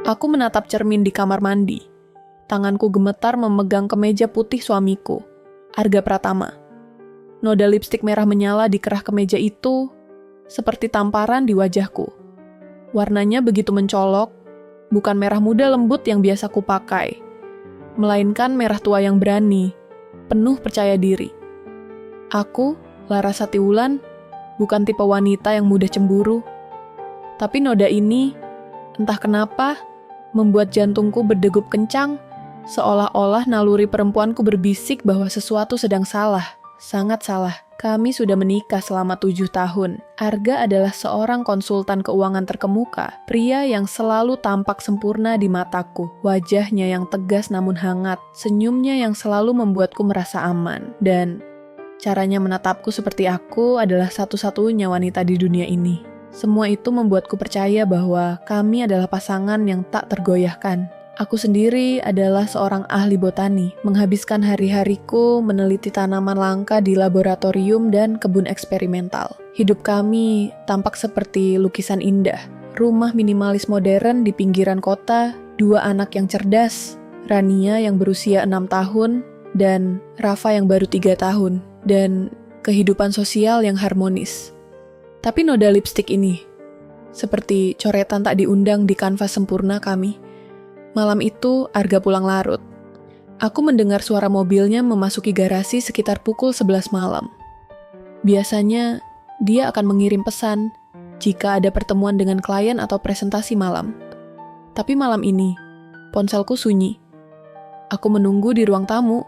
Aku menatap cermin di kamar mandi. Tanganku gemetar memegang kemeja putih suamiku, Arga Pratama. Noda lipstik merah menyala di kerah kemeja itu, seperti tamparan di wajahku. Warnanya begitu mencolok, bukan merah muda lembut yang biasa kupakai, melainkan merah tua yang berani, penuh percaya diri. Aku, Larasati Wulan, bukan tipe wanita yang mudah cemburu. Tapi noda ini, entah kenapa, membuat jantungku berdegup kencang, seolah-olah naluri perempuanku berbisik bahwa sesuatu sedang salah, sangat salah. Kami sudah menikah selama 7 tahun. Arga adalah seorang konsultan keuangan terkemuka, pria yang selalu tampak sempurna di mataku. Wajahnya yang tegas namun hangat, senyumnya yang selalu membuatku merasa aman. Dan caranya menatapku seperti aku adalah satu-satunya wanita di dunia ini. Semua itu membuatku percaya bahwa kami adalah pasangan yang tak tergoyahkan. Aku sendiri adalah seorang ahli botani, menghabiskan hari-hariku meneliti tanaman langka di laboratorium dan kebun eksperimental. Hidup kami tampak seperti lukisan indah. Rumah minimalis modern di pinggiran kota, 2 anak yang cerdas, Rania yang berusia 6 tahun, dan Rafa yang baru 3 tahun, dan kehidupan sosial yang harmonis. Tapi noda lipstik ini, seperti coretan tak diundang di kanvas sempurna kami. Malam itu, Arga pulang larut. Aku mendengar suara mobilnya memasuki garasi sekitar pukul 11 malam. Biasanya, dia akan mengirim pesan jika ada pertemuan dengan klien atau presentasi malam. Tapi malam ini, ponselku sunyi. Aku menunggu di ruang tamu.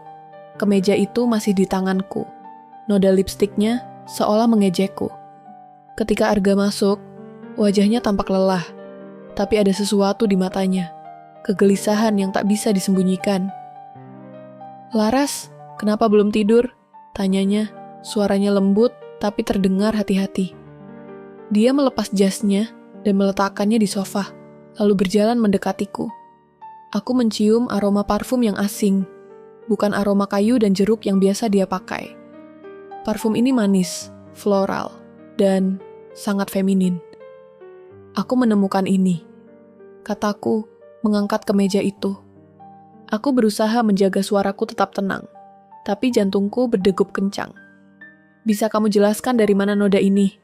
Kemeja itu masih di tanganku. Noda lipstiknya seolah mengejekku. Ketika Arga masuk, wajahnya tampak lelah, tapi ada sesuatu di matanya. Kegelisahan yang tak bisa disembunyikan. "Laras, kenapa belum tidur?" tanyanya, suaranya lembut tapi terdengar hati-hati. Dia melepas jasnya dan meletakkannya di sofa, lalu berjalan mendekatiku. Aku mencium aroma parfum yang asing, bukan aroma kayu dan jeruk yang biasa dia pakai. Parfum ini manis, floral, dan sangat feminin. "Aku menemukan ini," kataku, mengangkat kemeja itu. Aku berusaha menjaga suaraku tetap tenang, tapi jantungku berdegup kencang. "Bisa kamu jelaskan dari mana noda ini?"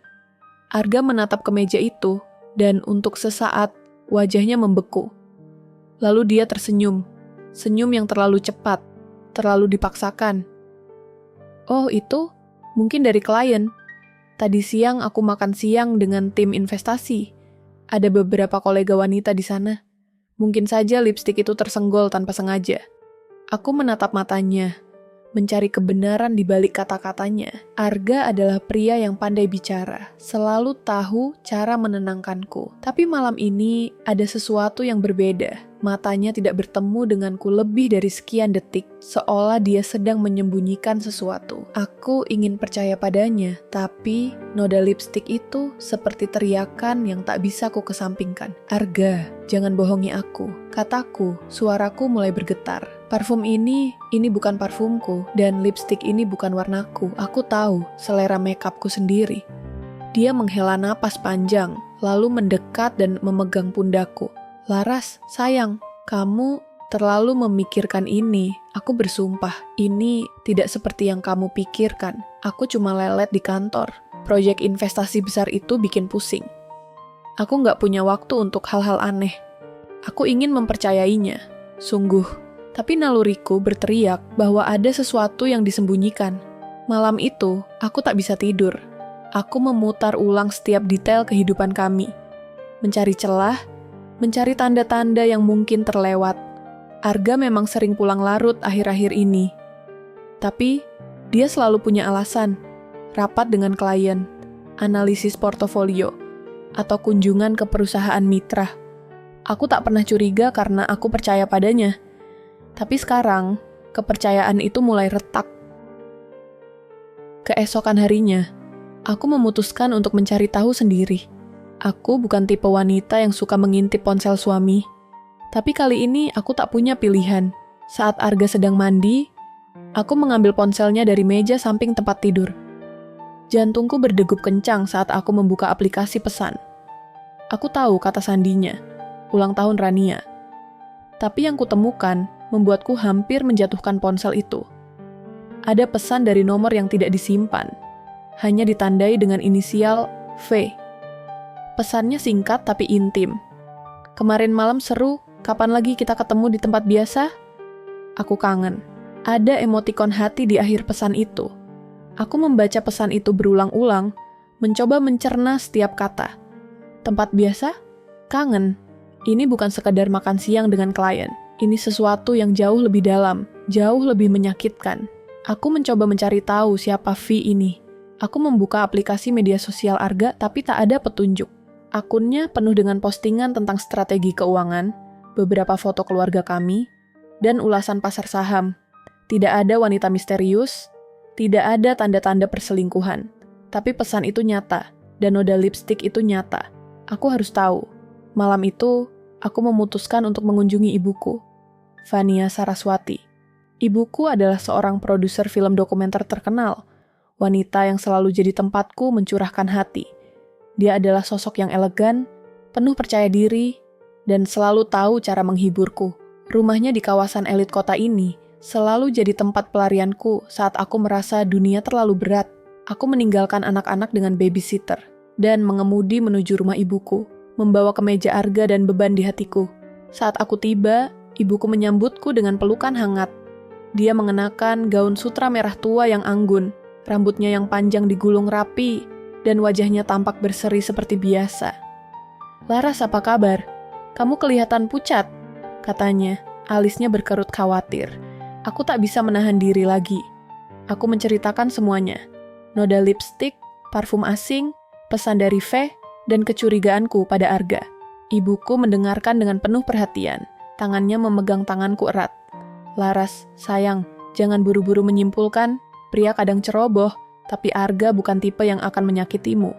Arga menatap kemeja itu, dan untuk sesaat wajahnya membeku. Lalu dia tersenyum, senyum yang terlalu cepat, terlalu dipaksakan. "Oh itu, mungkin dari klien. Tadi siang aku makan siang dengan tim investasi. Ada beberapa kolega wanita di sana. Mungkin saja lipstik itu tersenggol tanpa sengaja." Aku menatap matanya, mencari kebenaran di balik kata-katanya. Arga adalah pria yang pandai bicara, selalu tahu cara menenangkanku. Tapi malam ini ada sesuatu yang berbeda. Matanya tidak bertemu denganku lebih dari sekian detik, seolah dia sedang menyembunyikan sesuatu. Aku ingin percaya padanya, tapi noda lipstik itu seperti teriakan yang tak bisa ku kesampingkan. "Arga, jangan bohongi aku," kataku, suaraku mulai bergetar. "Parfum ini bukan parfumku, dan lipstik ini bukan warnaku. Aku tahu selera makeupku sendiri." Dia menghela napas panjang, lalu mendekat dan memegang pundakku. "Laras, sayang, kamu terlalu memikirkan ini. Aku bersumpah, ini tidak seperti yang kamu pikirkan. Aku cuma lelet di kantor. Proyek investasi besar itu bikin pusing. Aku nggak punya waktu untuk hal-hal aneh. Aku ingin mempercayainya, sungguh. Tapi naluriku berteriak bahwa ada sesuatu yang disembunyikan. Malam itu, aku tak bisa tidur. Aku memutar ulang setiap detail kehidupan kami. Mencari celah, mencari tanda-tanda yang mungkin terlewat. Arga memang sering pulang larut akhir-akhir ini. Tapi, dia selalu punya alasan. Rapat dengan klien, analisis portofolio, atau kunjungan ke perusahaan mitra. Aku tak pernah curiga karena aku percaya padanya. Tapi sekarang, kepercayaan itu mulai retak. Keesokan harinya, aku memutuskan untuk mencari tahu sendiri. Aku bukan tipe wanita yang suka mengintip ponsel suami. Tapi kali ini aku tak punya pilihan. Saat Arga sedang mandi, aku mengambil ponselnya dari meja samping tempat tidur. Jantungku berdegup kencang saat aku membuka aplikasi pesan. Aku tahu kata sandinya, ulang tahun Rania. Tapi yang kutemukan membuatku hampir menjatuhkan ponsel itu. Ada pesan dari nomor yang tidak disimpan, hanya ditandai dengan inisial V. Pesannya singkat tapi intim. Kemarin malam seru, kapan lagi kita ketemu di tempat biasa? Aku kangen. Ada emotikon hati di akhir pesan itu. Aku membaca pesan itu berulang-ulang, mencoba mencerna setiap kata. Tempat biasa? Kangen. Ini bukan sekadar makan siang dengan klien. Ini sesuatu yang jauh lebih dalam, jauh lebih menyakitkan. Aku mencoba mencari tahu siapa V ini. Aku membuka aplikasi media sosial Arga tapi tak ada petunjuk. Akunnya penuh dengan postingan tentang strategi keuangan, beberapa foto keluarga kami, dan ulasan pasar saham. Tidak ada wanita misterius, tidak ada tanda-tanda perselingkuhan. Tapi pesan itu nyata, dan noda lipstik itu nyata. Aku harus tahu. Malam itu, aku memutuskan untuk mengunjungi ibuku, Vania Saraswati. Ibuku adalah seorang produser film dokumenter terkenal, wanita yang selalu jadi tempatku mencurahkan hati. Dia adalah sosok yang elegan, penuh percaya diri, dan selalu tahu cara menghiburku. Rumahnya di kawasan elit kota ini selalu jadi tempat pelarianku saat aku merasa dunia terlalu berat. Aku meninggalkan anak-anak dengan babysitter dan mengemudi menuju rumah ibuku, membawa kemeja Arga dan beban di hatiku. Saat aku tiba, ibuku menyambutku dengan pelukan hangat. Dia mengenakan gaun sutra merah tua yang anggun, rambutnya yang panjang digulung rapi, dan wajahnya tampak berseri seperti biasa. "Laras, apa kabar? Kamu kelihatan pucat," katanya, alisnya berkerut khawatir. Aku tak bisa menahan diri lagi. Aku menceritakan semuanya. Noda lipstik, parfum asing, pesan dari V, dan kecurigaanku pada Arga. Ibuku mendengarkan dengan penuh perhatian. Tangannya memegang tanganku erat. "Laras, sayang, jangan buru-buru menyimpulkan. Pria kadang ceroboh, tapi Arga bukan tipe yang akan menyakitimu.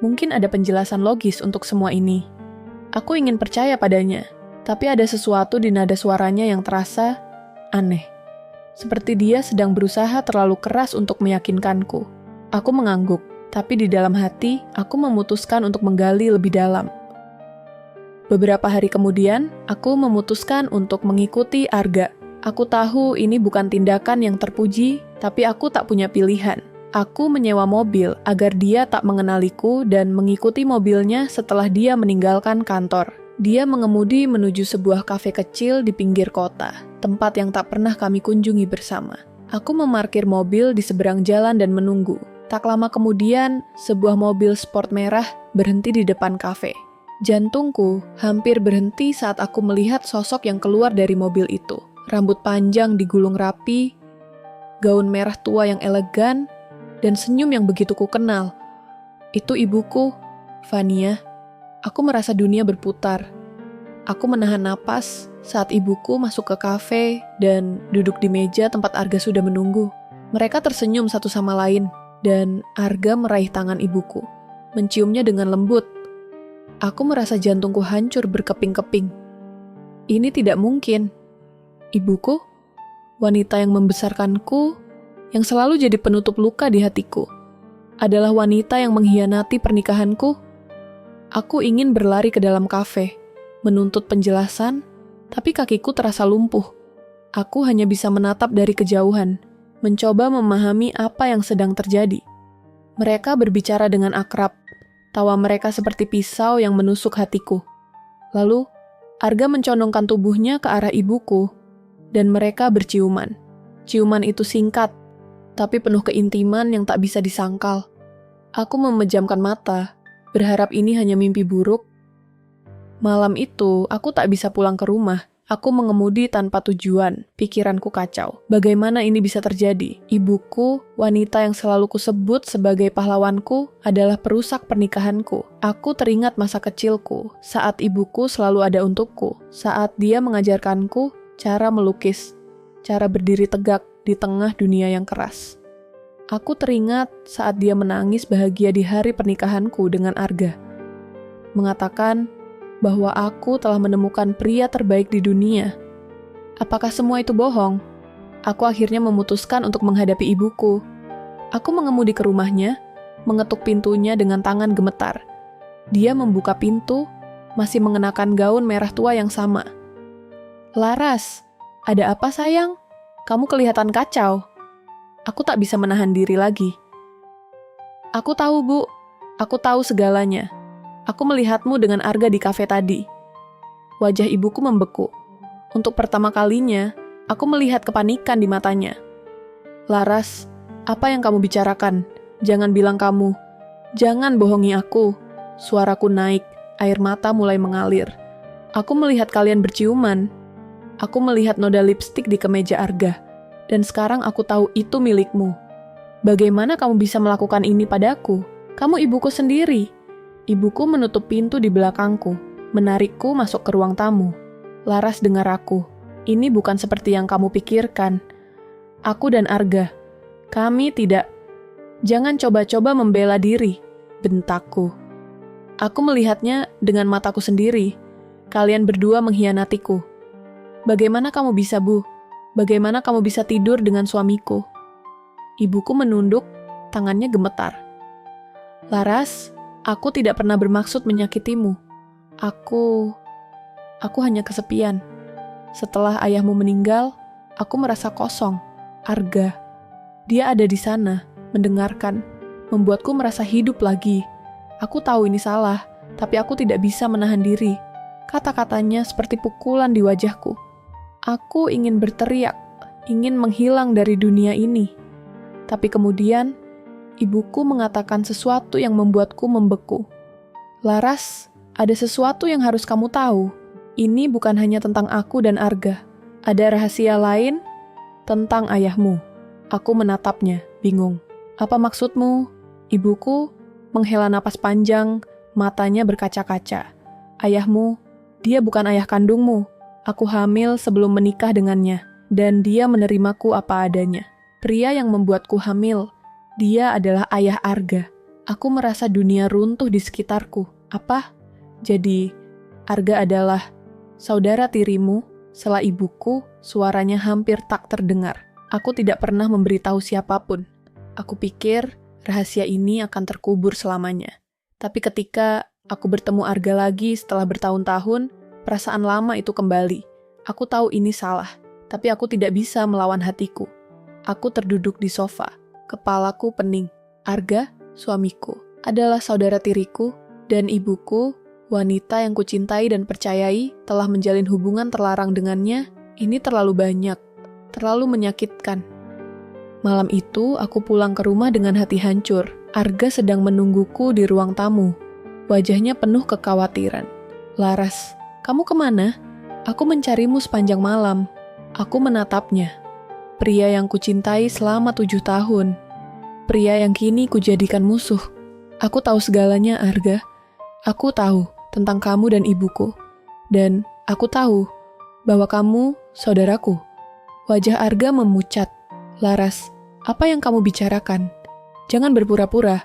Mungkin ada penjelasan logis untuk semua ini." Aku ingin percaya padanya, tapi ada sesuatu di nada suaranya yang terasa aneh. Seperti dia sedang berusaha terlalu keras untuk meyakinkanku. Aku mengangguk. Tapi di dalam hati, aku memutuskan untuk menggali lebih dalam. Beberapa hari kemudian, aku memutuskan untuk mengikuti Arga. Aku tahu ini bukan tindakan yang terpuji, tapi aku tak punya pilihan. Aku menyewa mobil agar dia tak mengenaliku dan mengikuti mobilnya setelah dia meninggalkan kantor. Dia mengemudi menuju sebuah kafe kecil di pinggir kota, tempat yang tak pernah kami kunjungi bersama. Aku memarkir mobil di seberang jalan dan menunggu. Tak lama kemudian, sebuah mobil sport merah berhenti di depan kafe. Jantungku hampir berhenti saat aku melihat sosok yang keluar dari mobil itu. Rambut panjang digulung rapi, gaun merah tua yang elegan, dan senyum yang begitu kukenal. Itu ibuku, Vania. Aku merasa dunia berputar. Aku menahan napas saat ibuku masuk ke kafe dan duduk di meja tempat Arga sudah menunggu. Mereka tersenyum satu sama lain. Dan Arga meraih tangan ibuku, menciumnya dengan lembut. Aku merasa jantungku hancur berkeping-keping. Ini tidak mungkin. Ibuku, wanita yang membesarkanku, yang selalu jadi penutup luka di hatiku, adalah wanita yang mengkhianati pernikahanku. Aku ingin berlari ke dalam kafe, menuntut penjelasan, tapi kakiku terasa lumpuh. Aku hanya bisa menatap dari kejauhan, mencoba memahami apa yang sedang terjadi. Mereka berbicara dengan akrab, tawa mereka seperti pisau yang menusuk hatiku. Lalu, Arga mencondongkan tubuhnya ke arah ibuku, dan mereka berciuman. Ciuman itu singkat, tapi penuh keintiman yang tak bisa disangkal. Aku memejamkan mata, berharap ini hanya mimpi buruk. Malam itu, aku tak bisa pulang ke rumah. Aku mengemudi tanpa tujuan, pikiranku kacau. Bagaimana ini bisa terjadi? Ibuku, wanita yang selalu kusebut sebagai pahlawanku, adalah perusak pernikahanku. Aku teringat masa kecilku, saat ibuku selalu ada untukku, saat dia mengajarkanku cara melukis, cara berdiri tegak di tengah dunia yang keras. Aku teringat saat dia menangis bahagia di hari pernikahanku dengan Arga, mengatakan bahwa aku telah menemukan pria terbaik di dunia. Apakah semua itu bohong? Aku akhirnya memutuskan untuk menghadapi ibuku. Aku mengemudi ke rumahnya, mengetuk pintunya dengan tangan gemetar. Dia membuka pintu, masih mengenakan gaun merah tua yang sama. Laras, ada apa sayang? Kamu kelihatan kacau. Aku tak bisa menahan diri lagi. Aku tahu, Bu. Aku tahu segalanya. Aku melihatmu dengan Arga di kafe tadi. Wajah ibuku membeku. Untuk pertama kalinya, aku melihat kepanikan di matanya. Laras, apa yang kamu bicarakan? Jangan bilang kamu. Jangan bohongi aku. Suaraku naik, air mata mulai mengalir. Aku melihat kalian berciuman. Aku melihat noda lipstik di kemeja Arga. Dan sekarang aku tahu itu milikmu. Bagaimana kamu bisa melakukan ini padaku? Kamu ibuku sendiri. Ibuku menutup pintu di belakangku, menarikku masuk ke ruang tamu. Laras, dengar aku. Ini bukan seperti yang kamu pikirkan. Aku dan Arga, kami tidak. Jangan coba-coba membela diri, bentakku. Aku melihatnya dengan mataku sendiri. Kalian berdua mengkhianatiku. Bagaimana kamu bisa, Bu? Bagaimana kamu bisa tidur dengan suamiku? Ibuku menunduk, tangannya gemetar. Laras, aku tidak pernah bermaksud menyakitimu. Aku hanya kesepian. Setelah ayahmu meninggal, aku merasa kosong. Arga, dia ada di sana, mendengarkan, membuatku merasa hidup lagi. Aku tahu ini salah, tapi aku tidak bisa menahan diri. Kata-katanya seperti pukulan di wajahku. Aku ingin berteriak, ingin menghilang dari dunia ini. Tapi kemudian, ibuku mengatakan sesuatu yang membuatku membeku. Laras, ada sesuatu yang harus kamu tahu. Ini bukan hanya tentang aku dan Arga. Ada rahasia lain tentang ayahmu. Aku menatapnya, bingung. Apa maksudmu? Ibuku menghela napas panjang, matanya berkaca-kaca. Ayahmu, dia bukan ayah kandungmu. Aku hamil sebelum menikah dengannya, dan dia menerimaku apa adanya. Pria yang membuatku hamil, dia adalah ayah Arga. Aku merasa dunia runtuh di sekitarku. Apa? Jadi, Arga adalah saudara tirimu? Setelah ibuku, suaranya hampir tak terdengar. Aku tidak pernah memberitahu siapapun. Aku pikir rahasia ini akan terkubur selamanya. Tapi ketika aku bertemu Arga lagi setelah bertahun-tahun, perasaan lama itu kembali. Aku tahu ini salah, tapi aku tidak bisa melawan hatiku. Aku terduduk di sofa, kepalaku pening. Arga, suamiku, adalah saudara tiriku, dan ibuku, wanita yang kucintai dan percayai, telah menjalin hubungan terlarang dengannya. Ini terlalu banyak, terlalu menyakitkan. Malam itu, aku pulang ke rumah dengan hati hancur. Arga sedang menungguku di ruang tamu. Wajahnya penuh kekhawatiran. Laras, kamu kemana? Aku mencarimu sepanjang malam. Aku menatapnya. Pria yang kucintai selama 7 tahun. Pria yang kini kujadikan musuh. Aku tahu segalanya, Arga. Aku tahu tentang kamu dan ibuku. Dan aku tahu bahwa kamu saudaraku. Wajah Arga memucat. Laras, apa yang kamu bicarakan? Jangan berpura-pura,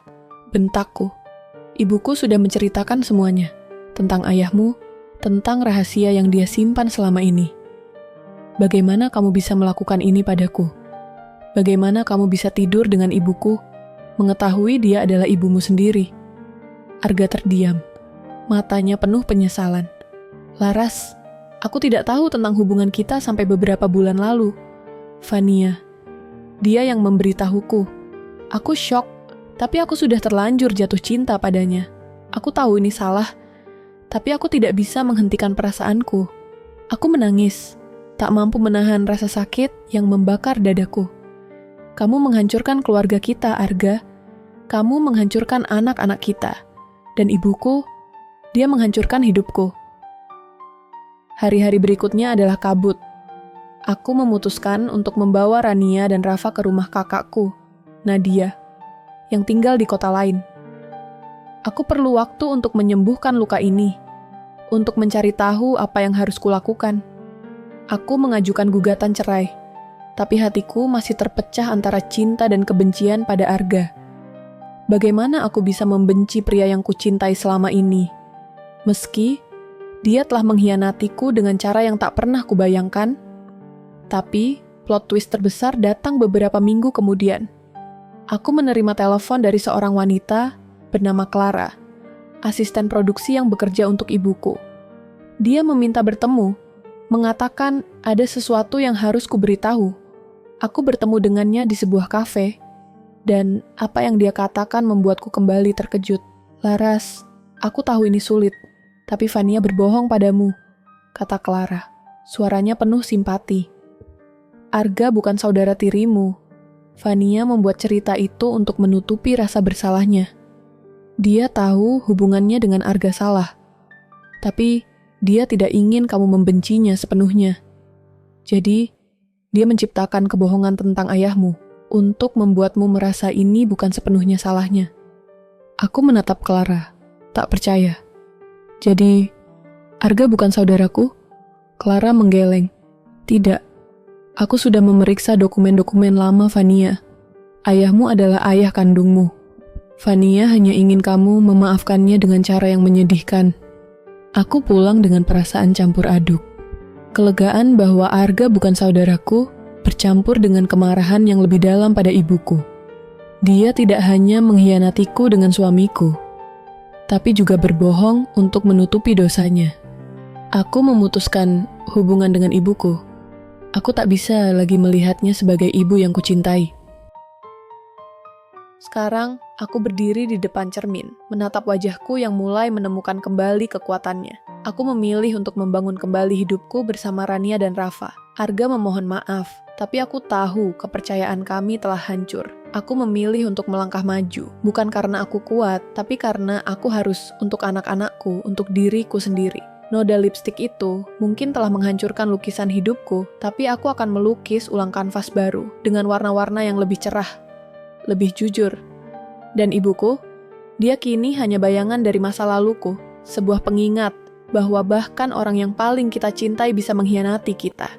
bentakku. Ibuku sudah menceritakan semuanya. Tentang ayahmu, tentang rahasia yang dia simpan selama ini. Bagaimana kamu bisa melakukan ini padaku? Bagaimana kamu bisa tidur dengan ibuku, mengetahui dia adalah ibumu sendiri? Arga terdiam, matanya penuh penyesalan. Laras, aku tidak tahu tentang hubungan kita sampai beberapa bulan lalu. Vania, dia yang memberitahuku. Aku syok, tapi aku sudah terlanjur jatuh cinta padanya. Aku tahu ini salah, tapi aku tidak bisa menghentikan perasaanku. Aku menangis, tak mampu menahan rasa sakit yang membakar dadaku. Kamu menghancurkan keluarga kita, Arga. Kamu menghancurkan anak-anak kita. Dan ibuku, dia menghancurkan hidupku. Hari-hari berikutnya adalah kabut. Aku memutuskan untuk membawa Rania dan Rafa ke rumah kakakku, Nadia, yang tinggal di kota lain. Aku perlu waktu untuk menyembuhkan luka ini, untuk mencari tahu apa yang harus kulakukan. Aku mengajukan gugatan cerai, tapi hatiku masih terpecah antara cinta dan kebencian pada Arga. Bagaimana aku bisa membenci pria yang kucintai selama ini? Meski dia telah mengkhianatiku dengan cara yang tak pernah kubayangkan, tapi plot twist terbesar datang beberapa minggu kemudian. Aku menerima telepon dari seorang wanita bernama Clara, asisten produksi yang bekerja untuk ibuku. Dia meminta bertemu, mengatakan ada sesuatu yang harus kuberitahu. Aku bertemu dengannya di sebuah kafe, dan apa yang dia katakan membuatku kembali terkejut. Laras, aku tahu ini sulit, tapi Vania berbohong padamu, kata Clara. Suaranya penuh simpati. Arga bukan saudara tirimu. Vania membuat cerita itu untuk menutupi rasa bersalahnya. Dia tahu hubungannya dengan Arga salah, tapi dia tidak ingin kamu membencinya sepenuhnya. Jadi, dia menciptakan kebohongan tentang ayahmu untuk membuatmu merasa ini bukan sepenuhnya salahnya. Aku menatap Clara, tak percaya. Jadi, Arga bukan saudaraku? Clara menggeleng. Tidak, aku sudah memeriksa dokumen-dokumen lama Vania. Ayahmu adalah ayah kandungmu. Vania hanya ingin kamu memaafkannya dengan cara yang menyedihkan. Aku pulang dengan perasaan campur aduk. Kelegaan bahwa Arga bukan saudaraku bercampur dengan kemarahan yang lebih dalam pada ibuku. Dia tidak hanya mengkhianatiku dengan suamiku, tapi juga berbohong untuk menutupi dosanya. Aku memutuskan hubungan dengan ibuku. Aku tak bisa lagi melihatnya sebagai ibu yang kucintai. Sekarang, aku berdiri di depan cermin, menatap wajahku yang mulai menemukan kembali kekuatannya. Aku memilih untuk membangun kembali hidupku bersama Rania dan Rafa. Arga memohon maaf, tapi aku tahu kepercayaan kami telah hancur. Aku memilih untuk melangkah maju, bukan karena aku kuat, tapi karena aku harus untuk anak-anakku, untuk diriku sendiri. Noda lipstik itu mungkin telah menghancurkan lukisan hidupku, tapi aku akan melukis ulang kanvas baru dengan warna-warna yang lebih cerah, lebih jujur. Dan ibuku, dia kini hanya bayangan dari masa laluku, sebuah pengingat bahwa bahkan orang yang paling kita cintai bisa mengkhianati kita.